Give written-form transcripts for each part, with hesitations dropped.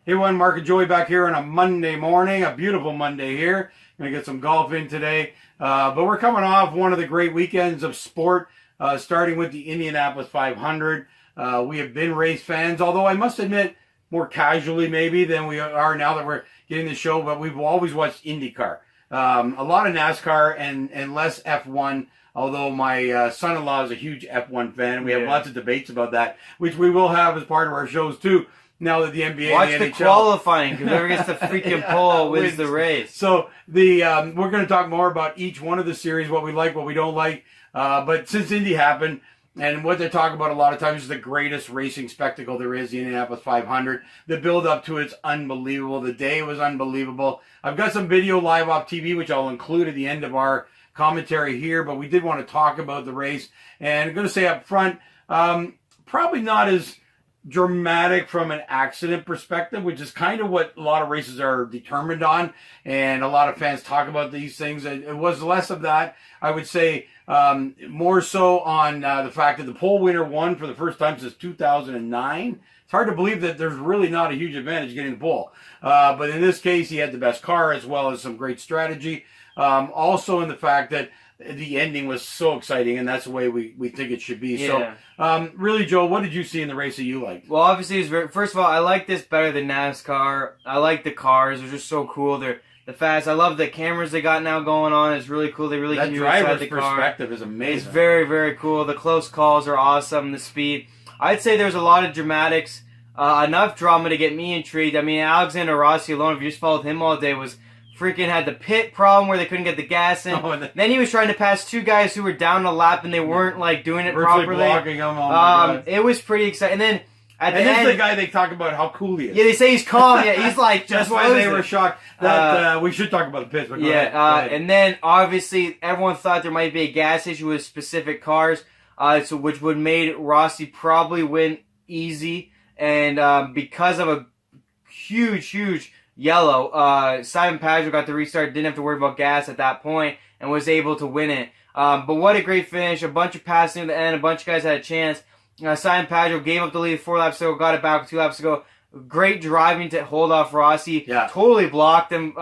Hey, everyone, Mark and Joey back here on a Monday morning, a beautiful Monday here. Going to get some golf in today. But we're coming off one of the great weekends of sport, starting with the Indianapolis 500. We have been race fans, although I must admit, more casually maybe than we are now that we're getting the show, but we've always watched IndyCar. A lot of NASCAR and less F1, although my son-in-law is a huge F1 fan. We have lots of debates about that, which we will have as part of our shows too. Now that the NBA watch and the the NHL, qualifying, because whoever gets the freaking pole wins the race. So we're going to talk more about each one of the series, what we like, what we don't like. But since Indy happened, and what they talk about a lot of times is the greatest racing spectacle there is, the Indianapolis 500. The build up to it's unbelievable. The day was unbelievable. I've got some video live off TV, which I'll include at the end of our commentary here, but we did want to talk about the race. And I'm going to say up front, probably not as dramatic from an accident perspective, which is kind of what a lot of races are determined on, and a lot of fans talk about these things. It was less of that, I would say, more so on the fact that the pole winner won for the first time since 2009. It's hard to believe that there's really not a huge advantage getting the pole, but in this case he had the best car as well as some great strategy. Also in the fact that the ending was so exciting, and that's the way we think it should be. Yeah. So, really, Joe, what did you see in the race that you liked? Well, obviously, it was first of all, I like this better than NASCAR. I like the cars; they're just so cool. They're fast. I love the cameras they got now going on. It's really cool. They really that can do inside driver's the car. Perspective is amazing. It's very, very cool. The close calls are awesome. The speed. I'd say there's a lot of dramatics. Enough drama to get me intrigued. I mean, Alexander Rossi alone, if you just followed him all day, was freaking had the pit problem where they couldn't get the gas in. Oh, then he was trying to pass two guys who were down a lap and they weren't like doing it properly. Blocking them. Oh my God. It was pretty exciting. And then at the end, this is the guy they talk about how cool he is. Yeah, they say he's calm. Yeah, he's like that's why they were shocked. That we should talk about the pits. But go ahead. And then obviously everyone thought there might be a gas issue with specific cars, so which would made Rossi probably win easy. And because of a huge yellow, Simon Pageau got the restart, didn't have to worry about gas at that point, and was able to win it. But what a great finish. A bunch of passing at the end. A bunch of guys had a chance. Simon Pageau gave up the lead 4 laps ago, got it back 2 laps ago. Great driving to hold off Rossi. Yeah. Totally blocked him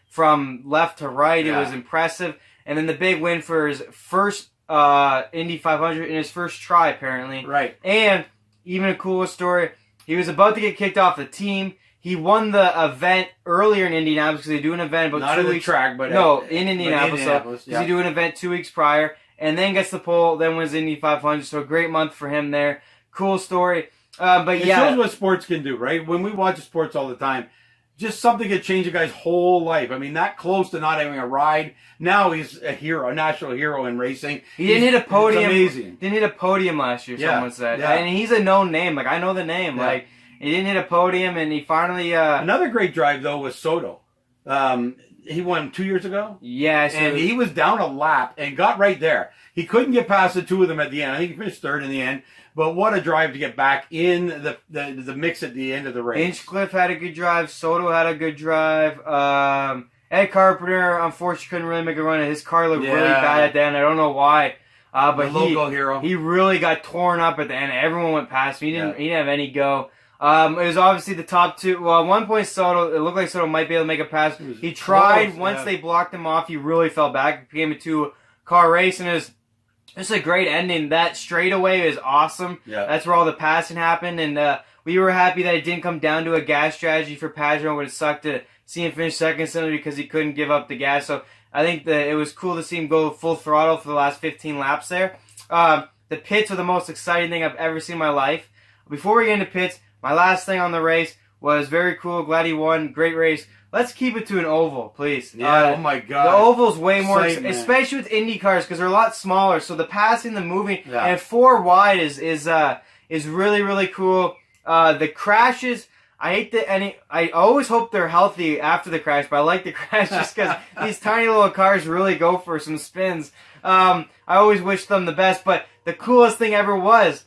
from left to right. It was impressive. And then the big win for his first Indy 500 in his first try, apparently. Right. And even a cooler story, he was about to get kicked off the team. He won the event earlier in Indianapolis because they do an event about not 2 weeks. Not at the track, but no, in Indianapolis. Because they do an event 2 weeks prior, and then gets the pole, then wins Indy 500. So a great month for him there. Cool story. But it shows what sports can do, right? When we watch sports all the time, just something could change a guy's whole life. I mean, that close to not having a ride. Now he's a hero, a national hero in racing. He didn't hit a podium. It's amazing. Didn't hit a podium last year. Someone said, yeah. And he's a known name. Like I know the name. Yeah. Like he didn't hit a podium, and he finally. Another great drive though was Soto. He won 2 years ago. Yes, and he was down a lap and got right there. He couldn't get past the two of them at the end. I think he finished third in the end. But what a drive to get back in the mix at the end of the race. Hinchcliffe had a good drive. Soto had a good drive. Ed Carpenter, unfortunately, couldn't really make a run. His car looked really bad at the end. I don't know why. But the local hero. He really got torn up at the end. Everyone went past him. He didn't have any go. It was obviously the top two. Well, at one point, Soto, it looked like Soto might be able to make a pass. He tried. Once they blocked him off, he really fell back. It became a 2-car race, and it was just a great ending. That straightaway is awesome. Yeah. That's where all the passing happened, and we were happy that it didn't come down to a gas strategy for Pageau. It would have sucked to see him finish second simply because he couldn't give up the gas. So I think that it was cool to see him go full throttle for the last 15 laps there. The pits were the most exciting thing I've ever seen in my life. Before we get into pits, my last thing on the race was very cool. Glad he won. Great race. Let's keep it to an oval, please. Yeah, oh my God. The oval's way more, especially with Indy cars, because they're a lot smaller. So the passing, the moving, and 4 wide is really, really cool. The crashes, I always hope they're healthy after the crash, but I like the crash just because these tiny little cars really go for some spins. I always wish them the best, but the coolest thing ever was,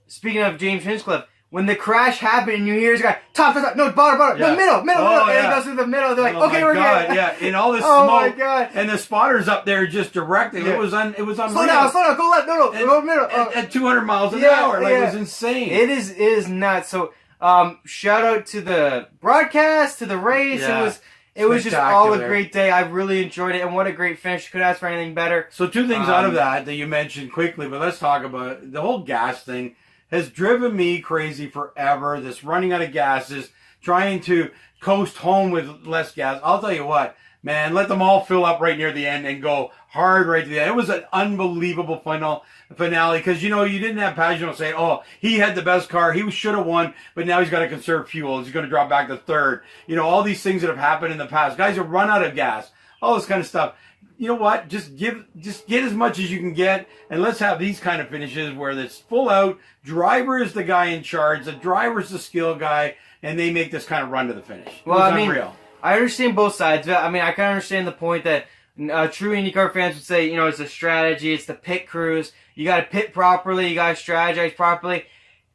speaking of James Hinchcliffe, when the crash happened and you hear this guy, top, no, bottom, no, middle, and he goes through the middle, they're like, okay, we're good. Yeah, in all this oh smoke. My God. And the spotters up there just directing. Yeah. It was unreal. Slow down, go left, go middle. At 200 miles an hour. Like, it was insane. It is nuts. So, Shout out to the broadcast, to the race. Yeah. It was just all a great day. I really enjoyed it, and what a great finish. Couldn't ask for anything better. So 2 things out of that you mentioned quickly, but let's talk about it. The whole gas thing has driven me crazy forever. This running out of gases, trying to coast home with less gas. I'll tell you what, man, let them all fill up right near the end and go hard right to the end. It was an unbelievable finale because, you didn't have Pagenaud say, oh, he had the best car. He should have won, but now he's got to conserve fuel. He's going to drop back to third. All these things that have happened in the past. Guys have run out of gas. All this kind of stuff. You know what? Just get as much as you can get, and let's have these kind of finishes where it's full out. Driver is the guy in charge. The driver's the skill guy, and they make this kind of run to the finish. Well, unreal. I understand both sides. I mean, I can understand the point that true IndyCar fans would say, it's a strategy, it's the pit crews. You got to pit properly, you got to strategize properly,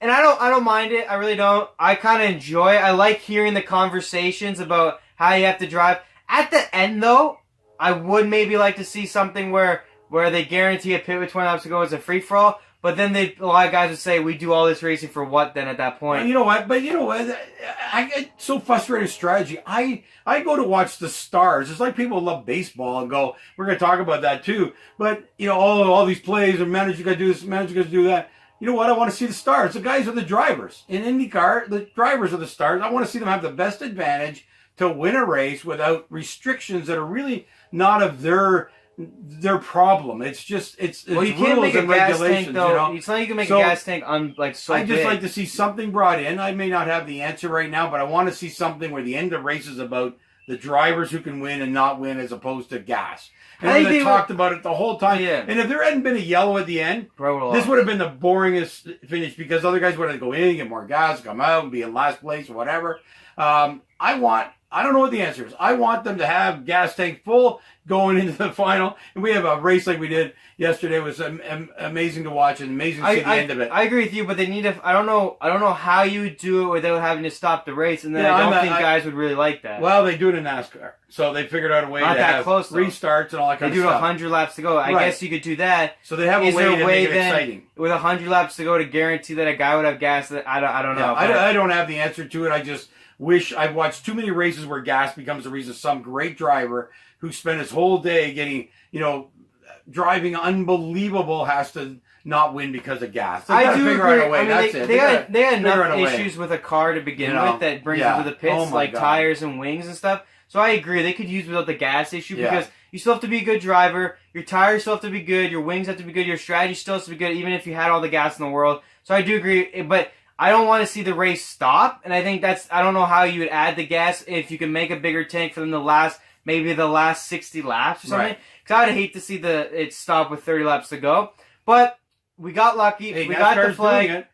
and I don't mind it. I really don't. I kind of enjoy it. I like hearing the conversations about how you have to drive. At the end, though, I would maybe like to see something where they guarantee a pit with 20 laps to go as a free for all. But then a lot of guys would say, we do all this racing for what then at that point? Well, you know what? I get so frustrated with strategy. I go to watch the stars. It's like people love baseball and go, we're going to talk about that too. But, all these plays and manager got to do this, manager got to do that. You know what? I want to see the stars. The guys are the drivers. In IndyCar, the drivers are the stars. I want to see them have the best advantage to win a race without restrictions that are really not of their problem. It's you can't make a gas tank though. It's not like you can make a gas tank I just like to see something brought in. I may not have the answer right now, but I want to see something where the end of the race is about the drivers who can win and not win as opposed to gas. And they talked about it the whole time. Yeah. And if there hadn't been a yellow at the end, this would have been the boringest finish because other guys would have to go in, get more gas, come out, and be in last place or whatever. I don't know what the answer is. I want them to have gas tank full going into the final. And we have a race like we did yesterday. It was amazing to watch and amazing to see the end of it. I agree with you, but they need to. I don't know how you do it without having to stop the race, and then I don't think guys would really like that. Well, they do it in NASCAR, so they figured out a way to have close, restarts and all that kind of stuff. They do 100 laps to go. I guess you could do that. So they have a way to make it exciting. With 100 laps to go to guarantee that a guy would have gas. I don't know. I don't have the answer to it. I just wish I've watched too many races where gas becomes the reason some great driver who spent his whole day getting, driving unbelievable has to not win because of gas. They gotta figure out a way. That's it. They had enough issues with a car to begin with that brings them to the pits, tires and wings and stuff. So I agree. They could use without the gas issue because you still have to be a good driver. Your tires still have to be good. Your wings have to be good. Your strategy still has to be good, even if you had all the gas in the world. So I do agree, but I don't want to see the race stop, and I think I don't know how you would add the gas if you can make a bigger tank for them to last maybe the last 60 laps or something. Because I would hate to see it stop with 30 laps to go. But we got lucky. We got the flag.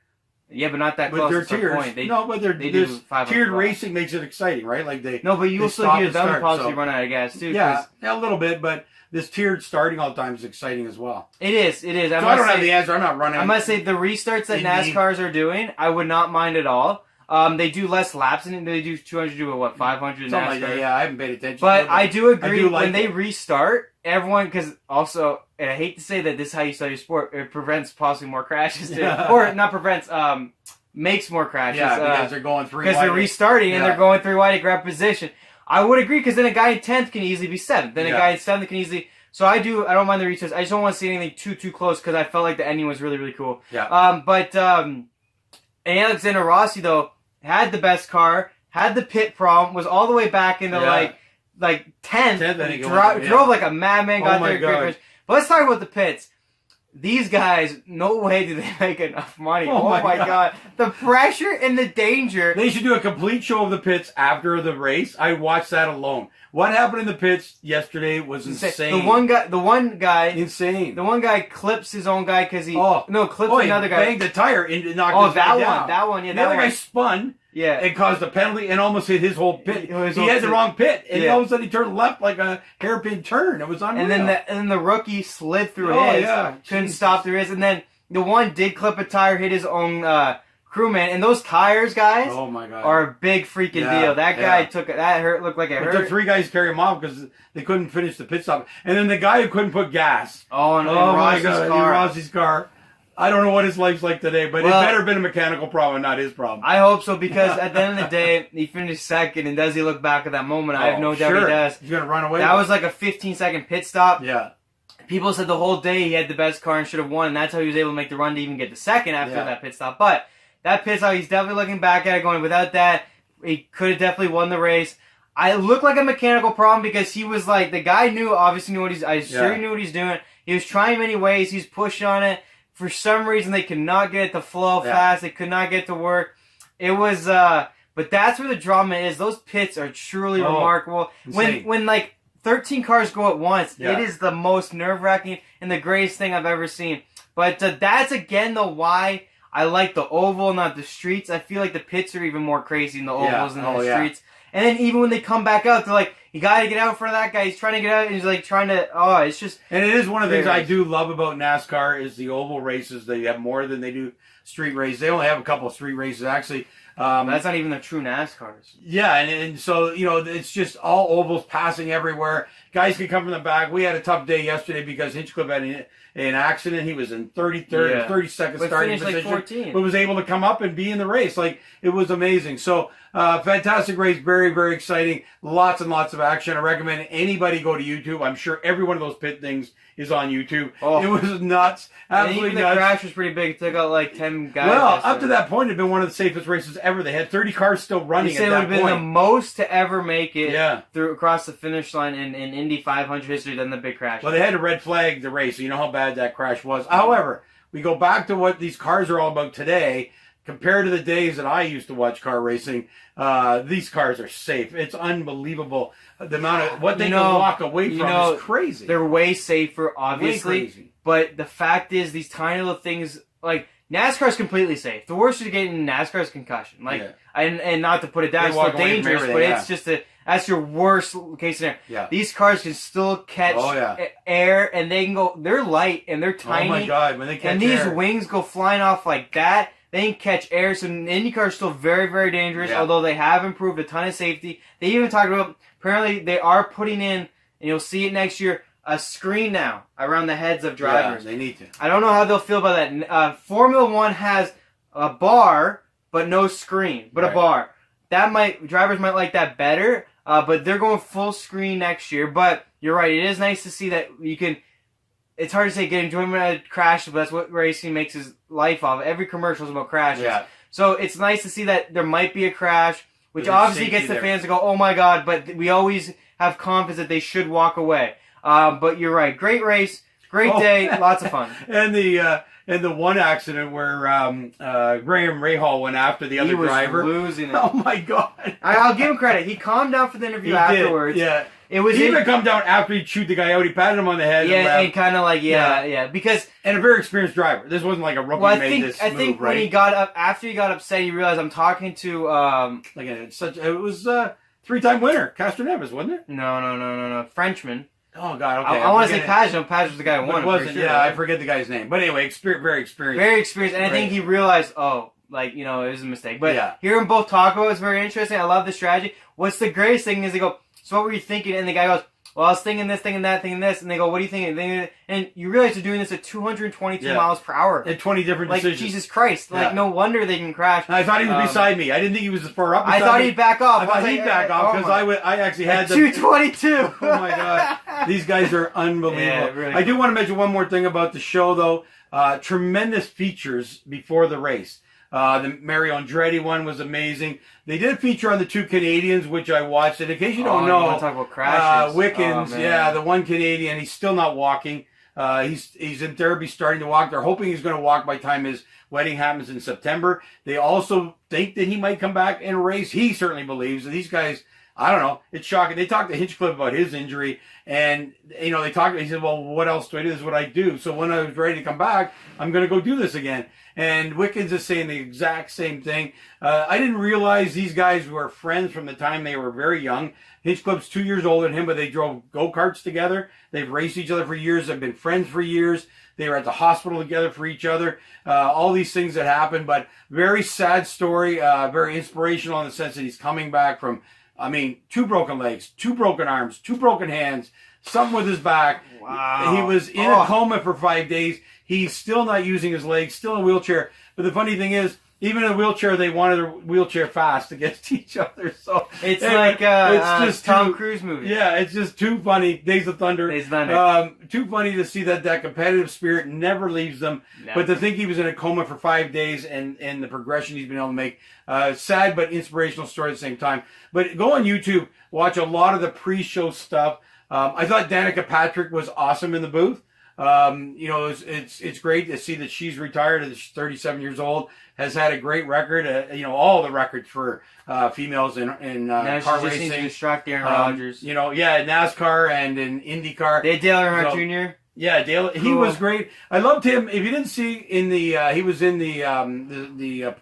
Yeah, but not that close. That's the point. Tiered racing makes it exciting, right? But you also hear them possibly run out of gas too. Yeah, a little bit, but this tiered starting all the time is exciting as well. It is. So I don't have the answer. I'm not running. I must say the restarts that NASCARs are doing, I would not mind at all. They do less laps and they do 200 to 500 in NASCAR. Like that. Yeah, I haven't paid attention. But I do agree when they restart, everyone, because also, and I hate to say that this is how you study sport, it prevents possibly more crashes. Or not prevents, makes more crashes. Yeah, because they're going 3 wide. Because they're restarting and they're going 3 wide to grab position. I would agree because then a guy in 10th can easily be 7th. Then a guy in 7th can easily... So I don't mind the restarts. I just don't want to see anything too close because I felt like the ending was really, really cool. Yeah. But Alexander Rossi, though, had the best car, had the pit problem, was all the way back into like 10th, drove like a madman, got there. But let's talk about the pits. These guys, no way do they make enough money. Oh my God. The pressure and the danger. They should do a complete show of the pits after the race. I watched that alone. What happened in the pits yesterday was insane. The one guy, insane. The one guy clips his own guy because another guy. Banged the tire and knocked his guy down. That one, yeah. The other guy spun. Yeah. It caused a penalty and almost hit his whole pit. He had the wrong pit. And all of a sudden he turned left like a hairpin turn. It was unreal. And then the rookie slid through his. Yeah. Couldn't stop through his. And then the one did clip a tire, hit his own crewman. And those tires, guys, are a big freaking deal. That guy looked like it hurt. It took 3 guys to carry him off because they couldn't finish the pit stop. And then the guy who couldn't put gas. Oh, and Rossi's car. Rossi's car. I don't know what his life's like today, but it better have been a mechanical problem and not his problem. I hope so, because at the end of the day, he finished second, and does he look back at that moment? I have no doubt he does. He's going to run away. That was like a 15-second pit stop. Yeah. People said the whole day he had the best car and should have won, and that's how he was able to make the run to even get the second after that pit stop. But that pit stop, he's definitely looking back at it going, without that, he could have definitely won the race. I look like a mechanical problem because he was like, the guy obviously knew what he's, I sure he knew what he's doing. He was trying many ways, he's pushing on it. For some reason, they could not get it to flow fast. They could not get it to work. It was, but that's where the drama is. Those pits are truly remarkable. Insane. When like 13 cars go at once, it is the most nerve-wracking and the greatest thing I've ever seen. But that's again though why I like the oval, not the streets. I feel like the pits are even more crazy in the ovals than the streets. And then even when they come back out, they're like, you gotta get out in front of that guy. He's trying to get out, and he's like trying to, it's just... And it is one of the things I do love about NASCAR is the oval races. They have more than they do street races. They only have a couple of street races, actually. That's not even the true NASCARs. Yeah, and so, you know, it's just all ovals passing everywhere. Guys can come from the back. We had a tough day yesterday because Hinchcliffe had an accident. He was in 32nd starting position. Like 14. But was able to come up and be in the race. Like, it was amazing. So, fantastic race. Very, very exciting. Lots and lots of action. I recommend anybody go to YouTube. I'm sure every one of those pit things is on YouTube. It was nuts. Absolutely nuts. The crash was pretty big. It took out like 10 guys. Well, up to that point, it had been one of the safest races ever. They had 30 cars still running at that point. It would have been the most to ever make it through across the finish line in Indy 500 history than the big crash. Well, they had to red flag the race, so you know how bad that crash was. However, we go back to what these cars are all about today. Compared to the days that I used to watch car racing, these cars are safe. It's unbelievable. The amount of what they can walk away from is crazy. They're way safer, obviously. Way crazy. But the fact is, these tiny little things, like, NASCAR's completely safe. The worst you get in NASCAR is concussion. Like, and not to put it down, it's still dangerous, but it's just that's your worst case scenario. Yeah. These cars can still catch air, and they can go, they're light, and they're tiny. Oh my God, when they catch and these wings go flying off like that. They can catch air, so IndyCar is still very, very dangerous, although they have improved a ton of safety. They even talked about, apparently they are putting in, and you'll see it next year, a screen now around the heads of drivers. Yeah, they need to. I don't know how they'll feel about that. Formula One has a bar, but no screen, but a bar. Drivers might like that better, but they're going full screen next year. But you're right, it is nice to see that you can... It's hard to say get enjoyment out of crashes, but that's what racing makes his life of. Every commercial is about crashes. Yeah. So it's nice to see that there might be a crash, which obviously gets the fans to go, oh my God, but we always have confidence that they should walk away. But you're right. Great race, great day, lots of fun. And the one accident where Graham Rahal went after the other driver. He was losing it. Oh my God. I'll give him credit. He calmed down for the interview afterwards. Yeah. He even come down after he chewed the guy out. He patted him on the head. And kind of like, because... And a very experienced driver. This wasn't like a rookie made this move, I think when he got up, after he got upset, he realized I'm talking to... it was three-time winner, Castroneves, wasn't it? No. Frenchman. Oh, God, okay. I want to say Paj. No, Paj was the guy who won. It wasn't, I forget the guy's name. But anyway, very experienced. Very experienced, and I think he realized, it was a mistake. But hearing both talk about it was very interesting. I love the strategy. What's the greatest thing is they go, so what were you thinking? And the guy goes, well, I was thinking this, thinking that, thinking this. And they go, what are you thinking? And you realize they're doing this at 222 miles per hour. At 20 different decisions. Jesus Christ. No wonder they can crash. And I thought he was beside me. I didn't think he was as far up. I thought he'd back off. I thought he'd back off because I actually had 222. Oh, my God. These guys are unbelievable. Yeah, really I do want to mention one more thing about the show, though. Tremendous features before the race. The Mario Andretti one was amazing. They did a feature on the two Canadians, which I watched. And in case you don't know, you want to talk about crashes. Wickens, the one Canadian, he's still not walking. He's in therapy, starting to walk. They're hoping he's going to walk by the time his wedding happens in September. They also think that he might come back and race. He certainly believes. And these guys, I don't know. It's shocking. They talked to Hinchcliffe about his injury, and he said, well, what else do I do? This is what I do. So when I was ready to come back, I'm going to go do this again. And Wickens is saying the exact same thing. I didn't realize these guys were friends from the time they were very young. Hinchcliffe's 2 years older than him, but they drove go-karts together. They've raced each other for years. They've been friends for years. They were at the hospital together for each other. All these things that happened, but very sad story, very inspirational in the sense that he's coming back from, 2 broken legs, 2 broken arms, 2 broken hands, something with his back. Wow. He was in a coma for 5 days. He's still not using his legs, still in a wheelchair. But the funny thing is, even in a wheelchair, they wanted their wheelchair fast against each other. So it's like it's just Tom Cruise movie. Yeah, it's just too funny. Days of Thunder. Days of Thunder. Too funny to see that competitive spirit never leaves them. Never. But to think he was in a coma for 5 days and the progression he's been able to make, sad but inspirational story at the same time. But go on YouTube, watch a lot of the pre-show stuff. I thought Danica Patrick was awesome in the booth. It's great to see that she's retired at 37 years old, has had a great record, all the records for females in car racing. Now she just track Aaron Rodgers. NASCAR and in IndyCar. They had Dale Earnhardt Jr. Yeah, Dale. Cool. He was great. I loved him. If you didn't see in he was in the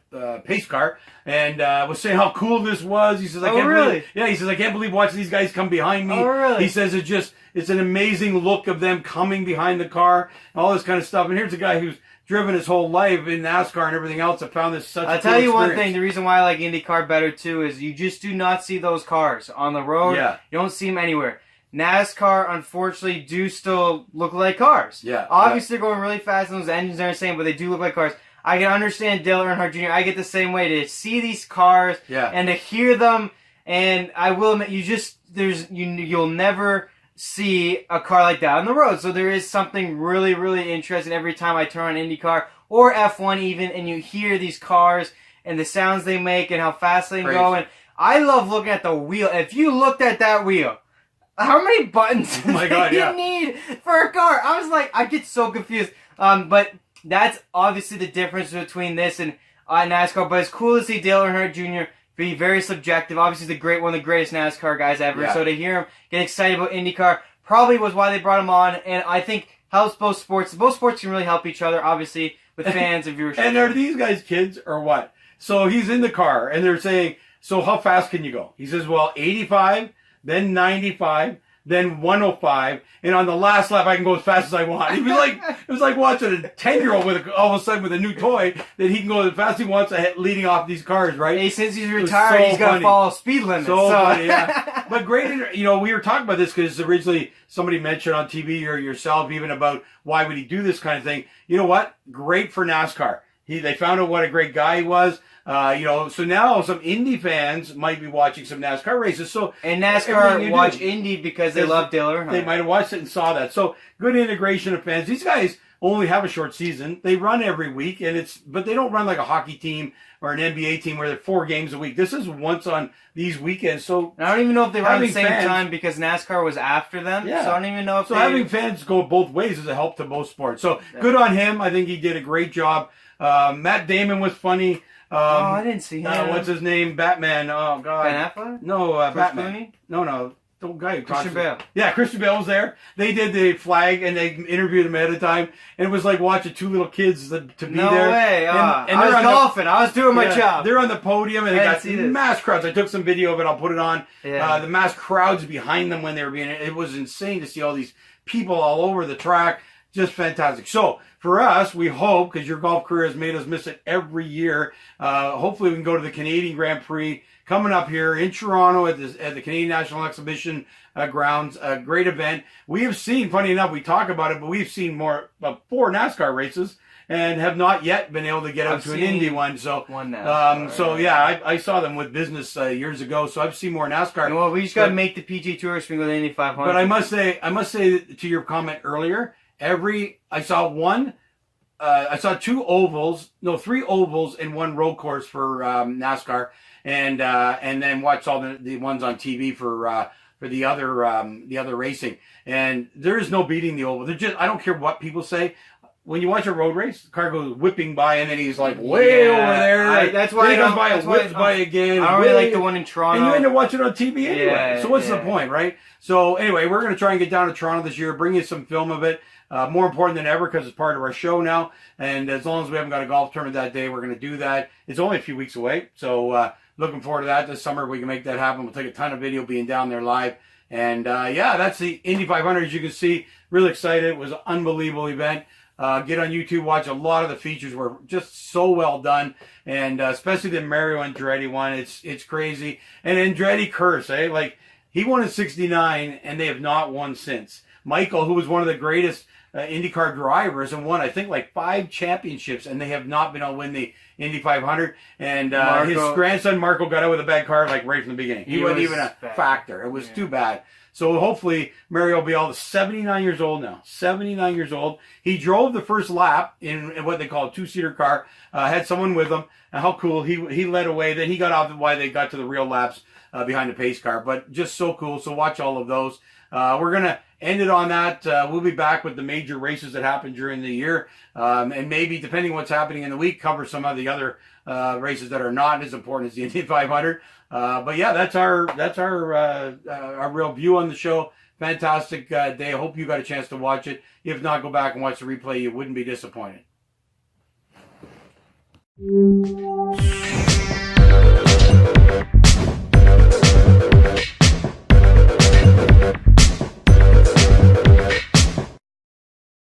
pace car and was saying how cool this was. He says, "I can't believe." Yeah, he says, "I can't believe watching these guys come behind me." Oh, really? He says it's an amazing look of them coming behind the car, and all this kind of stuff. And here's a guy who's driven his whole life in NASCAR and everything else. I found this such. I'll tell you one thing. The reason why I like IndyCar better too is you just do not see those cars on the road. Yeah. You don't see them anywhere. NASCAR, unfortunately, do still look like cars. Yeah. Obviously, they're going really fast and those engines aren't the same, but they do look like cars. I can understand Dale Earnhardt Jr. I get the same way to see these cars and to hear them. And I will admit, you'll never see a car like that on the road. So there is something really, really interesting every time I turn on IndyCar or F1 even, and you hear these cars and the sounds they make and how fast they can go. And I love looking at the wheel. If you looked at that wheel, how many buttons do you need for a car? I was like, I get so confused. But that's obviously the difference between this and NASCAR. But it's cool to see Dale Earnhardt Jr. be very subjective. Obviously, one of the greatest NASCAR guys ever. Yeah. So to hear him get excited about IndyCar probably was why they brought him on. And I think helps both sports. Both sports can really help each other, obviously, with fans and viewership. And are these guys kids or what? So he's in the car, and they're saying, so how fast can you go? He says, well, 85, then 95, then 105, and on the last lap I can go as fast as I want. It was like watching a 10-year-old all of a sudden with a new toy that he can go as fast as he wants leading off these cars, right? Hey, since he's retired, he's got to follow speed limits. So funny, yeah. But great, we were talking about this because originally somebody mentioned on TV or yourself even about why would he do this kind of thing. You know what? Great for NASCAR. They found out what a great guy he was. So now some Indy fans might be watching some NASCAR races. So and NASCAR watch Indy because they love Dale Earnhardt. They might have watched it and saw that. So good integration of fans. These guys only have a short season. They run every week, but they don't run like a hockey team or an NBA team where they're 4 games a week. This is once on these weekends. So I don't even know if they run at the same time because NASCAR was after them. Yeah. So I don't even know if having fans go both ways is a help to both sports. So good on him. I think he did a great job. Matt Damon was funny. I didn't see him. What's his name? Batman. Oh, God. Ben Affleck? No, Batman. Clooney? No. The guy. Christian Bale. Yeah, Christian Bale was there. They did the flag and they interviewed him ahead of time. And it was like watching 2 little kids to be there. No way. And I was golfing. I was doing my job. They're on the podium and they got mass crowds. I took some video of it. I'll put it on. Yeah. The mass crowds behind them when they were it was insane to see all these people all over the track. Just fantastic. So for us, we hope, because your golf career has made us miss it every year, hopefully we can go to the Canadian Grand Prix coming up here in Toronto at the Canadian National Exhibition grounds. A great event. We have seen, funny enough, we talk about it, but we've seen more about 4 NASCAR races and have not yet been able to get out to an Indy one. So, I saw them with business years ago. So I've seen more NASCAR. Well, we just got to make the PG Tour so we go to the Indy 500. But I must say to your comment earlier, I saw 2 ovals, 3 ovals and 1 road course for NASCAR, and then watched all the ones on TV for the other racing. And there is no beating the oval. I don't care what people say. When you watch a road race, the car goes whipping by, and then he's like way over there. That's why he goes by and whips by again. I don't really like the one in Toronto. And you end up watching it on TV anyway. Yeah, so what's the point, right? So anyway, we're going to try and get down to Toronto this year, bring you some film of it. More important than ever because it's part of our show now. And as long as we haven't got a golf tournament that day, we're going to do that. It's only a few weeks away. So looking forward to that this summer. We can make that happen. We'll take a ton of video being down there live. And that's the Indy 500. As you can see, really excited. It was an unbelievable event. Get on YouTube, watch a lot of the features were just so well done. And especially the Mario Andretti one. It's crazy. And Andretti curse, Like, he won in '69 and they have not won since. Michael, who was one of the greatest IndyCar drivers and won, I think, like 5 championships, and they have not been able to win the Indy 500. And his grandson Marco got out with a bad car like right from the beginning. He wasn't even a factor. It was too bad. So hopefully Mario Bial is 79 years old now. 79 years old. He drove the first lap in what they call a 2-seater car. Had someone with him. And how cool. He led away. Then he got off why they got to the real laps behind the pace car. But just so cool. So watch all of those. We're going to end it on that. We'll be back with the major races that happen during the year. And maybe, depending what's happening in the week, cover some of the other races that are not as important as the Indy 500. But yeah, that's our real view on the show. Fantastic day. I hope you got a chance to watch it. If not, go back and watch the replay. You wouldn't be disappointed.